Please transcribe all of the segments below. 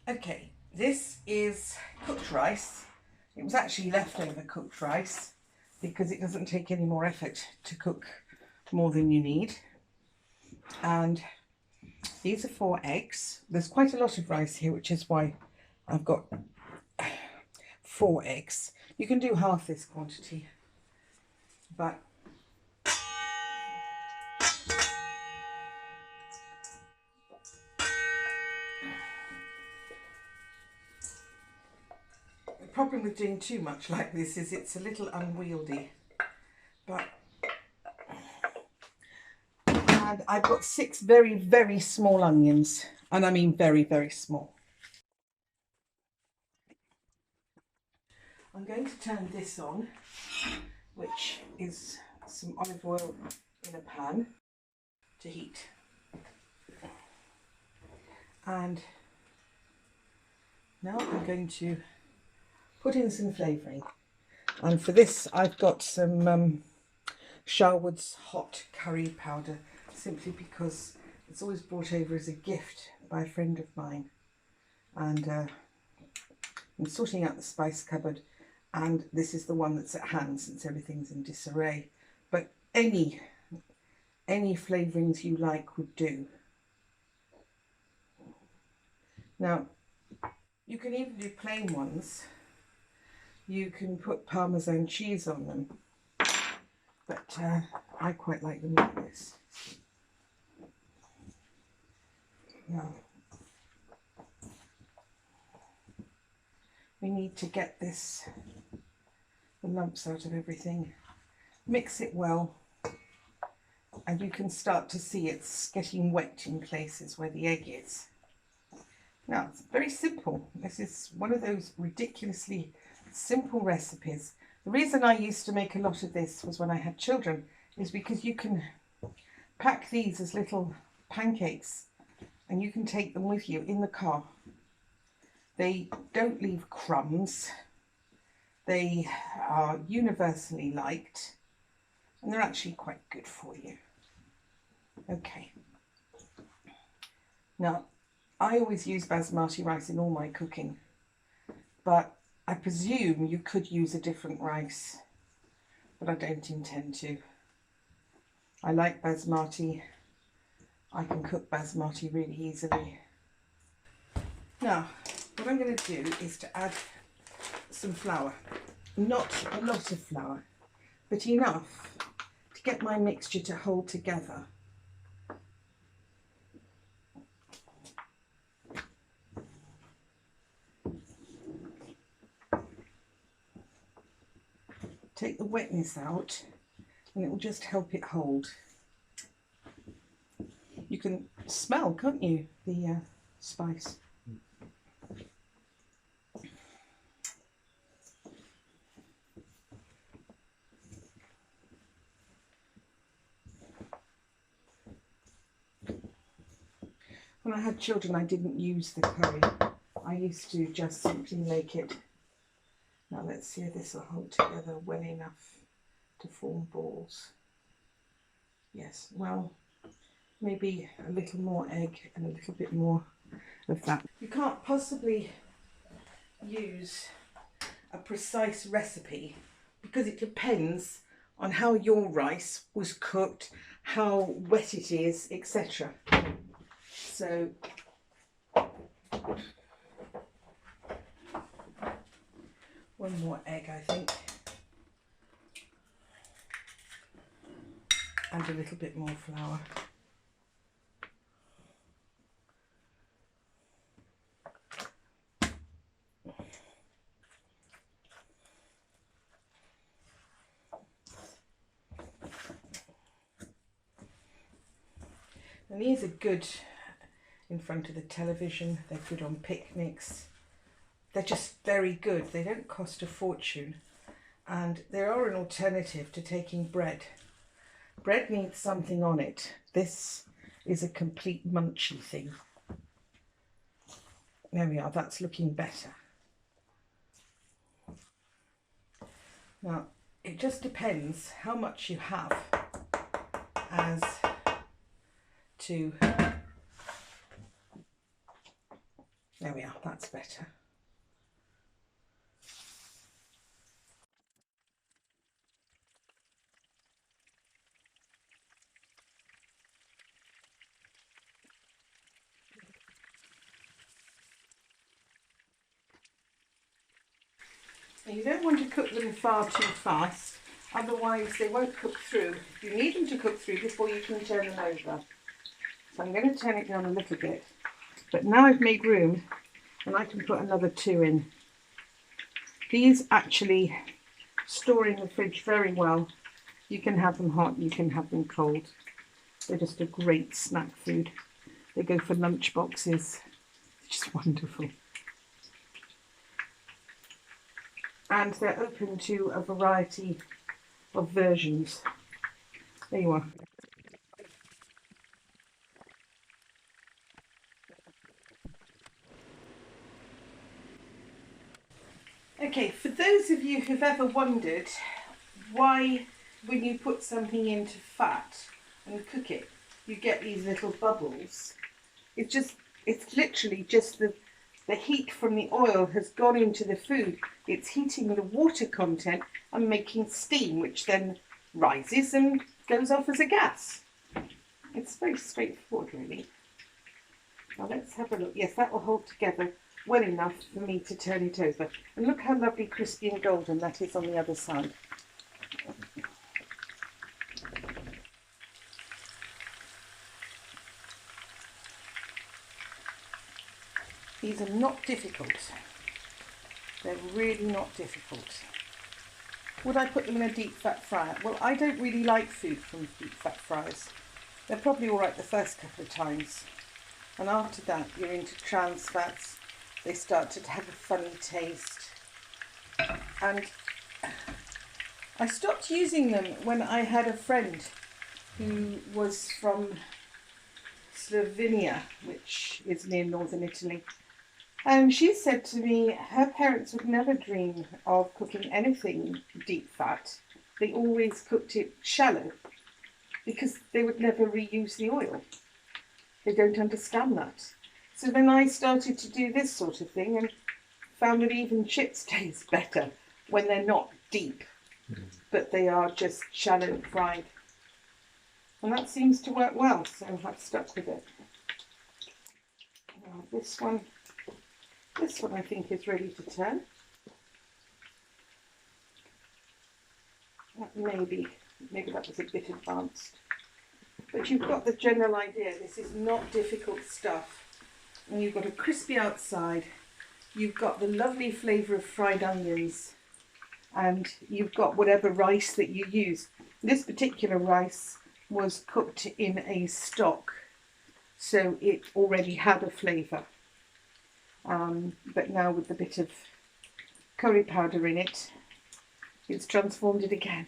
Okay, this is cooked rice. It was actually leftover cooked rice because it doesn't take any more effort to cook more than you need. And these are 4 eggs. There's quite a lot of rice here, which is why I've got 4 eggs. You can do half this quantity, but the problem with doing too much like this is it's a little unwieldy. And I've got 6 very, very small onions, and I mean very, very small. I'm going to turn this on, which is some olive oil in a pan to heat. And now I'm going to put in some flavouring. And for this, I've got some Sharwood's hot curry powder, simply because it's always brought over as a gift by a friend of mine. And I'm sorting out the spice cupboard, and this is the one that's at hand since everything's in disarray. But any flavourings you like would do. Now, you can even do plain ones. You can put Parmesan cheese on them, but I quite like them like this. Now, we need to get the lumps out of everything. Mix it well, and you can start to see it's getting wet in places where the egg is. Now, it's very simple. This is one of those ridiculously simple recipes. The reason I used to make a lot of this was when I had children, is because you can pack these as little pancakes and you can take them with you in the car. They don't leave crumbs. They are universally liked, and they're actually quite good for you. Okay. Now, I always use basmati rice in all my cooking, but I presume you could use a different rice, but I don't intend to. I like basmati. I can cook basmati really easily. Now, what I'm going to do is to add some flour. Not a lot of flour, but enough to get my mixture to hold together. Take the wetness out, and it will just help it hold. You can smell, can't you, the spice? When I had children, I didn't use the curry. I used to just simply make it. Now let's see if this will hold together well enough to form balls. Yes, well, maybe a little more egg and a little bit more of that. You can't possibly use a precise recipe because it depends on how your rice was cooked, how wet it is, etc. So one more egg, I think, and a little bit more flour. And these are good in front of the television, they're good on picnics. They're just very good. They don't cost a fortune, and they are an alternative to taking bread. Bread needs something on it. This is a complete munchy thing. There we are, that's looking better. Now, it just depends how much you have as to... There we are, that's better. And you don't want to cook them far too fast, otherwise they won't cook through. You need them to cook through before you can turn them over. So I'm going to turn it down a little bit. But now I've made room and I can put another 2 in. These actually store in the fridge very well. You can have them hot, you can have them cold. They're just a great snack food. They go for lunch boxes. They're just wonderful. And they're open to a variety of versions. There you are. Okay, for those of you who've ever wondered why when you put something into fat and cook it, you get these little bubbles. It's literally just the heat from the oil has gone into the food. It's heating the water content and making steam, which then rises and goes off as a gas. It's very straightforward, really. Now let's have a look. Yes, that will hold together well enough for me to turn it over. And look how lovely crispy and golden that is on the other side. These are not difficult. They're really not difficult. Would I put them in a deep fat fryer? Well, I don't really like food from deep fat fryers. They're probably all right the first couple of times. And after that, you're into trans fats. They start to have a funny taste. And I stopped using them when I had a friend who was from Slovenia, which is near northern Italy. And she said to me her parents would never dream of cooking anything deep fat. They always cooked it shallow because they would never reuse the oil. They don't understand that. So then I started to do this sort of thing and found that even chips taste better when they're not deep, but they are just shallow fried. And that seems to work well, so I've stuck with it. Now this one I think is ready to turn. Maybe that was a bit advanced. But you've got the general idea. This is not difficult stuff. And you've got a crispy outside. You've got the lovely flavour of fried onions. And you've got whatever rice that you use. This particular rice was cooked in a stock, so it already had a flavour. But now with a bit of curry powder in it, it's transformed it again.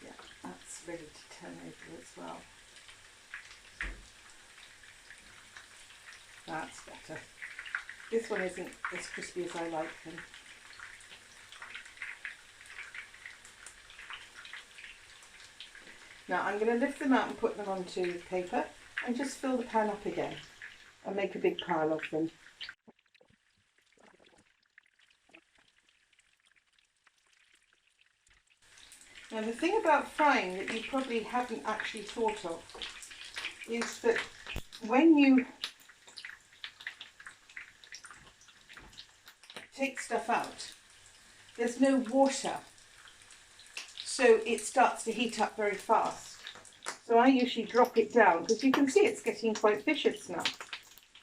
Yeah, that's ready to turn over as well. That's better. This one isn't as crispy as I like them. Now I'm going to lift them out and put them onto paper and just fill the pan up again and make a big pile of them. Now the thing about frying that you probably haven't actually thought of is that when you take stuff out, there's no water, so it starts to heat up very fast. So I usually drop it down because you can see it's getting quite vicious now.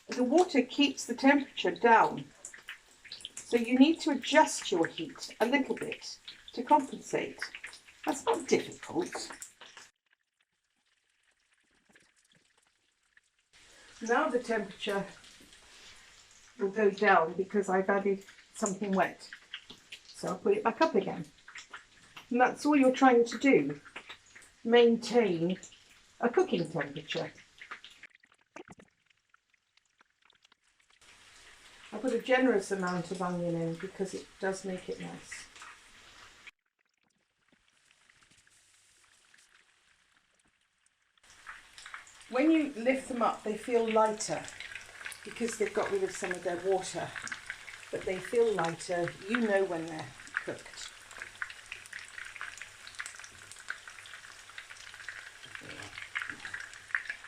The water keeps the temperature down, so you need to adjust your heat a little bit to compensate. That's not difficult. Now the temperature will go down because I've added something wet. So I'll put it back up again. And that's all you're trying to do. Maintain a cooking temperature. I put a generous amount of onion in because it does make it nice. When you lift them up, they feel lighter because they've got rid of some of their water, but they feel lighter. You know when they're cooked.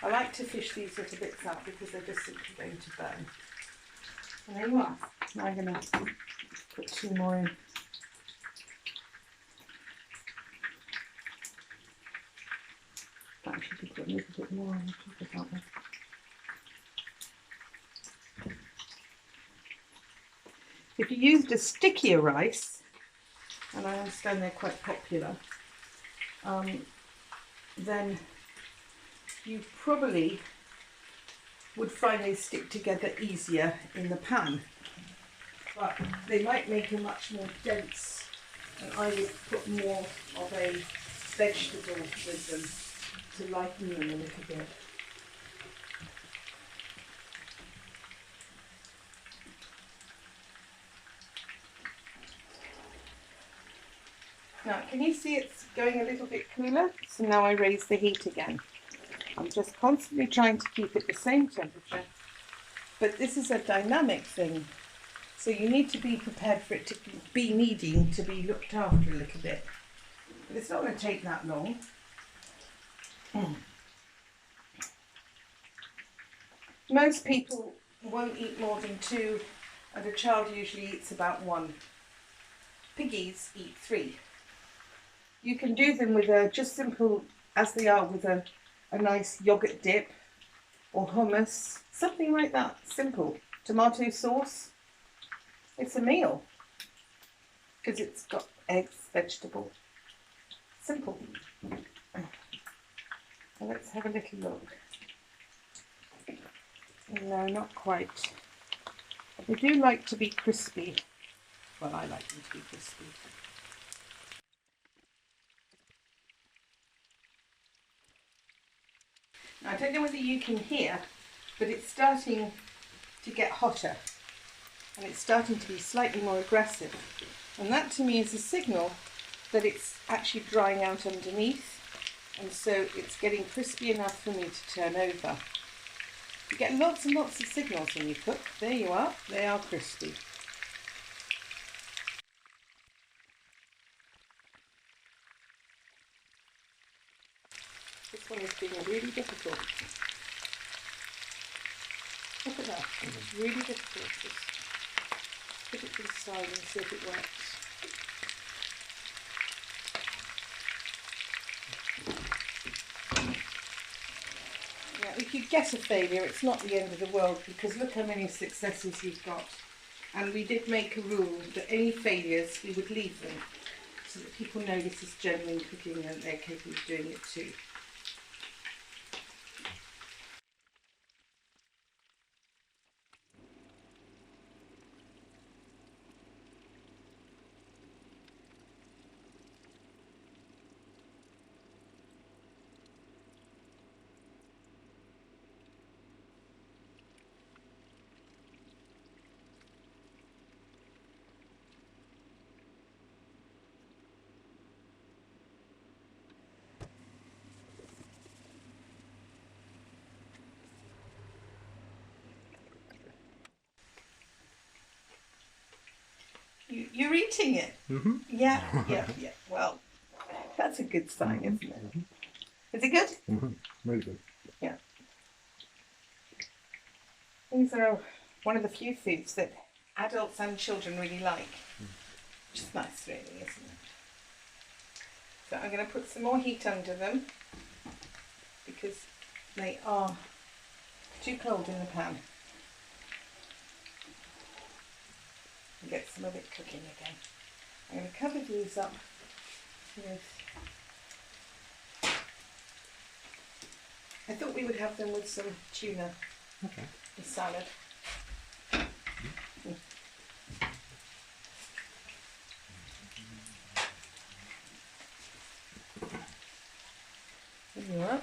I like to fish these little bits out because they're just simply going to burn. And there you are. Now I'm going to put 2 more in. That should be put a little bit more on the top of that one. If you used a stickier rice, and I understand they're quite popular, then you probably would find they stick together easier in the pan. But they might make a much more dense, and I would put more of a vegetable with them to lighten them a little bit. Now, can you see it's going a little bit cooler? So now I raise the heat again. I'm just constantly trying to keep it the same temperature, but this is a dynamic thing. So you need to be prepared for it to be needing to be looked after a little bit. But it's not going to take that long. Most people won't eat more than 2, and a child usually eats about 1. Piggies eat 3. You can do them with a just simple as they are with a nice yogurt dip or hummus, something like that, simple. Tomato sauce. It's a meal because it's got eggs, vegetable. Simple. Well, let's have a little look. No, not quite. They do like to be crispy. Well, I like them to be crispy. Now, I don't know whether you can hear, but it's starting to get hotter. And it's starting to be slightly more aggressive. And that to me is a signal that it's actually drying out underneath. And so it's getting crispy enough for me to turn over. You get lots and lots of signals when you cook. There you are, they are crispy. This one is being really difficult. Look at that, it's really difficult. Just put it to the side and see if it works. Now, if you get a failure, it's not the end of the world because look how many successes you've got. And we did make a rule that any failures, we would leave them so that people know this is genuine cooking and they're capable of doing it too. You're eating it? Mm-hmm. Yeah. Well, that's a good sign, isn't it? Mm-hmm. Is it good? Mm-hmm. Really good. Yeah. These are one of the few foods that adults and children really like. Which is nice, really, isn't it? So I'm going to put some more heat under them because they are too cold in the pan. And get some of it cooking again. I'm going to cover these up with... I thought we would have them with some tuna and salad. There you are.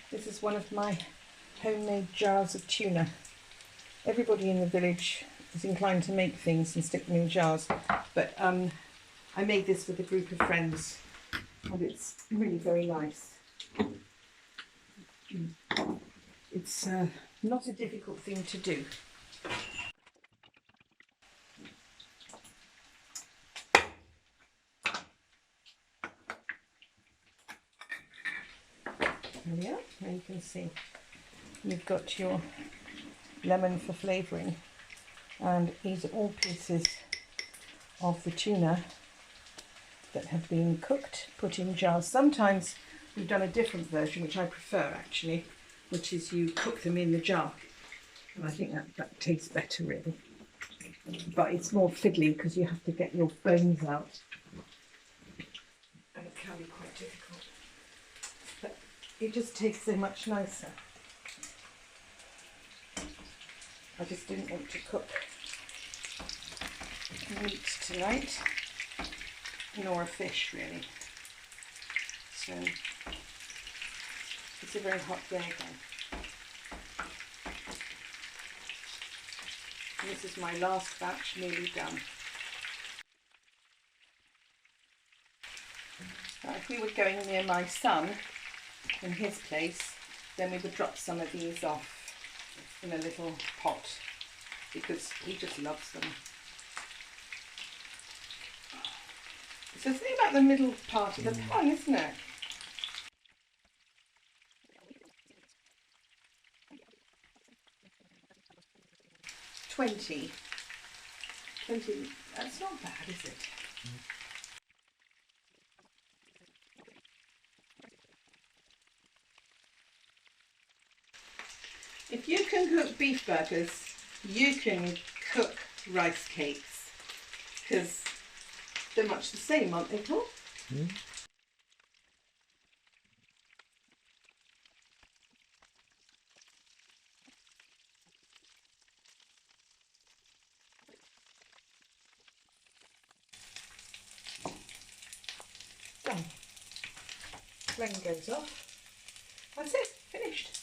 This is one of my homemade jars of tuna. Everybody in the village is inclined to make things and stick them in jars, but I made this with a group of friends and it's really very nice. It's not a difficult thing to do. There we are. Now you can see you've got your lemon for flavouring, and these are all pieces of the tuna that have been cooked, put in jars. Sometimes we've done a different version, which I prefer actually, which is you cook them in the jar, and I think that tastes better really, but it's more fiddly because you have to get your bones out and it can be quite difficult, but it just tastes so much nicer. I just didn't want to cook meat tonight, nor a fish really. So it's a very hot day again. And this is my last batch nearly done. Now, if we were going near my son in his place, then we would drop some of these off in a little pot because he just loves them. It's the thing about the middle part of the pan, isn't it? $20. That's not bad, is it? If you can cook beef burgers, you can cook rice cakes, because they're much the same, aren't they, Paul? Mm. Done. Flame goes off. That's it, finished.